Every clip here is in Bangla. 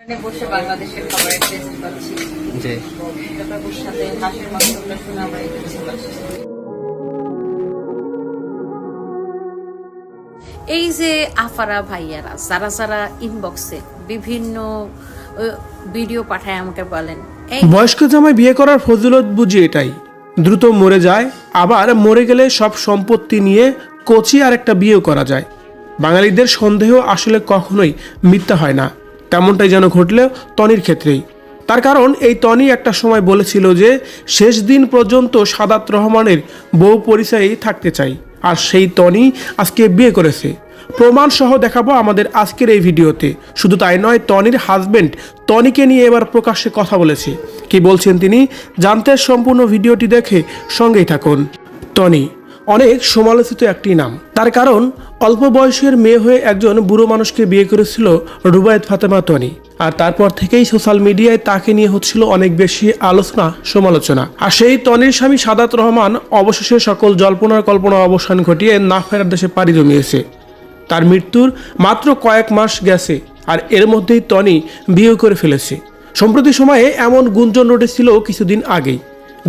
বসে বাংলাদেশের খাবারের টেস্ট পাচ্ছি। জি। তারপর সাথে হাঁসের মাংসগুলো শুনে আমরা এই টেস্ট পাচ্ছি। এই যে আফারা ভাইয়ারা যারা যারা ইনবক্সে বিভিন্ন ভিডিও পাঠায় আমাকে বলেন এই বয়স্ক জামাই বিয়ে করার ফজিলত বুঝি এটাই, দ্রুত মরে যায়, আবার মরে গেলে সব সম্পত্তি নিয়ে কচি আর একটা বিয়েও করা যায়। বাঙালিদের সন্দেহ আসলে কখনোই মিথ্যা হয় না, তেমনটাই যেন ঘটলেও তনির ক্ষেত্রেই। তার কারণ এই তনি একটা সময় বলেছিল যে শেষ দিন পর্যন্ত সাদাত রহমানের বউ পরিচয়েই থাকতে চাই, আর সেই তনি আজকে বিয়ে করেছে। প্রমাণ সহ দেখাবো আমাদের আজকের এই ভিডিওতে। শুধু তাই নয়, তনির হাজবেন্ড তনিকে নিয়ে এবার প্রকাশ্যে কথা বলেছে। কি বলছেন তিনি জানতে সম্পূর্ণ ভিডিওটি দেখে সঙ্গেই থাকুন। তনি অনেক সমালোচিত একটি নাম, তার কারণ অল্প বয়সের মেয়ে হয়ে একজন বুড়ো মানুষকে বিয়ে করেছিল রুবায়েত ফাতেমা তনি, আর তারপর থেকেই সোশ্যাল মিডিয়ায় তাকে নিয়ে হচ্ছিল অনেক বেশি আলোচনা সমালোচনা। আর সেই তনির স্বামী সাদাত রহমান অবশেষে সকল জল্পনার কল্পনা অবসান ঘটিয়ে না ফেরার দেশে পাড়ি জমিয়েছে। তার মৃত্যুর মাত্র কয়েক মাস গেছে, আর এর মধ্যেই তনি বিয়ে করে ফেলেছে। সম্প্রতি সময়ে এমন গুঞ্জন উঠেছিল কিছুদিন আগেই,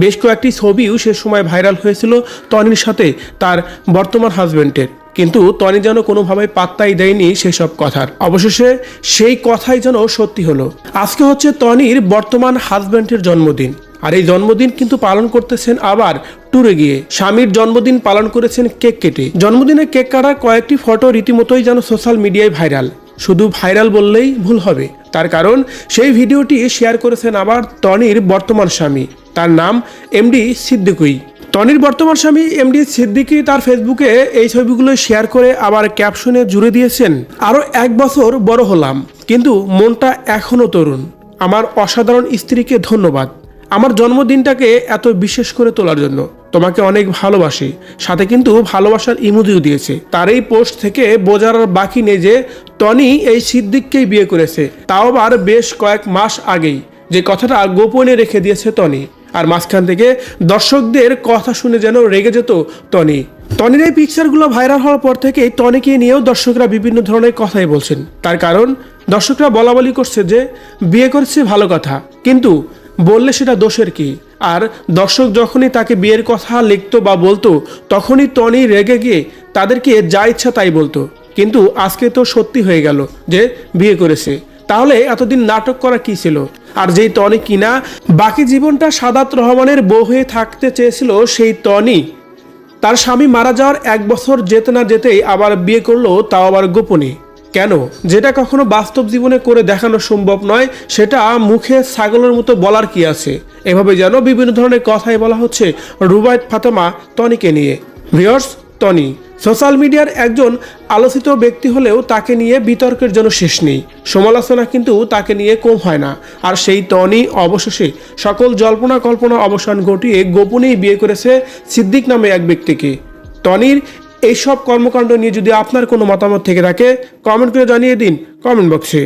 বেশ কয়েকটি ছবিও সে সময় ভাইরাল হয়েছিল তনির সাথে তার বর্তমান হাজবেন্ডের, কিন্তু তনি যেন কোনোভাবে পাত্তাই দেয়নি সেসব কথার। অবশেষে সেই কথাই যেন সত্যি হলো। আজকে হচ্ছে তনির বর্তমান হাজবেন্ডের জন্মদিন, আর এই জন্মদিন কিন্তু পালন করতেছেন আবার ট্যুরে গিয়ে। স্বামীর জন্মদিন পালন করেছেন কেক কেটে। জন্মদিনে কেক কাটার কয়েকটি ফটো রীতিমতোই যেন সোশ্যাল মিডিয়ায় ভাইরাল। শুধু ভাইরাল বললেই ভুল হবে, তার কারণ সেই ভিডিওটি শেয়ার করেছেন আবার তনির বর্তমান স্বামী, তার নাম এমডি সিদ্দিকুই। তনির বর্তমান স্বামী এমডি সিদ্দিকি তার ফেসবুকে এই ছবিগুলো শেয়ার করে আবার ক্যাপশনে জুড়ে দিয়েছেন, আরও 1 বছর বড় হলাম কিন্তু মনটা এখনও তরুণ। আমার অসাধারণ স্ত্রীকে ধন্যবাদ আমার জন্মদিনটাকে এত বিশেষ করে তোলার জন্য। তোমাকে অনেক ভালোবাসি, সাথে কিন্তু ভালোবাসার ইমোজিও দিয়েছে। তার এই পোস্ট থেকে বোঝার বাকি নেই যে তনি এই সিদ্দিককেই বিয়ে করেছে, তাও আবার বেশ কয়েক মাস আগেই, যে কথাটা গোপনে রেখে দিয়েছে তনি। আর মাঝখান থেকে দর্শকদের কথা শুনে যেন রেগে যেত তনি। তনির এই পিকচারগুলো ভাইরাল হওয়ার পর থেকেই তনিকে নিয়েও দর্শকরা বিভিন্ন ধরনের কথাই বলছেন। তার কারণ দর্শকরা বলাবলি করছে যে বিয়ে করছে ভালো কথা, কিন্তু বললে সেটা দোষের কি? আর দর্শক যখনই তাকে বিয়ের কথা লিখতো বা বলতো, তখনই তনি রেগে গিয়ে তাদেরকে যা ইচ্ছা তাই বলতো। কিন্তু আজকে তো সত্যি হয়ে গেল যে বিয়ে করেছে, তাহলে এতদিন নাটক করা কি ছিল? আর যেই তনি কিনা বাকি জীবনটা সাদাত রহমানের বউ হয়ে থাকতে চেয়েছিল, সেই তনি তার স্বামী মারা যাওয়ার 1 বছর যেতে না যেতেই আবার বিয়ে করলো, তাও আবার গোপনে। কেন? যেটা কখনো বাস্তব জীবনে করে দেখানো সম্ভব নয়, সেটা মুখে ছাগলের মতো বলার কি আছে? এভাবে যেন বিভিন্ন ধরনের কথাই বলা হচ্ছে রুবায়েত ফাতেমা তনিকে নিয়ে। ভিউয়ার্স, তনি সোশ্যাল মিডিয়ার একজন আলোচিত ব্যক্তি হলেও তাকে নিয়ে বিতর্কের জন্য শেষ নেই, সমালোচনা কিন্তু তাকে নিয়ে কম হয় না। আর সেই তনি অবশেষে সকল জল্পনা কল্পনা অবসান ঘটিয়ে গোপনেই বিয়ে করেছে সিদ্দিক নামে এক ব্যক্তিকে। তনির এইসব কর্মকাণ্ড নিয়ে যদি আপনার কোনো মতামত থেকে থাকে, কমেন্ট করে জানিয়ে দিন কমেন্ট বক্সে।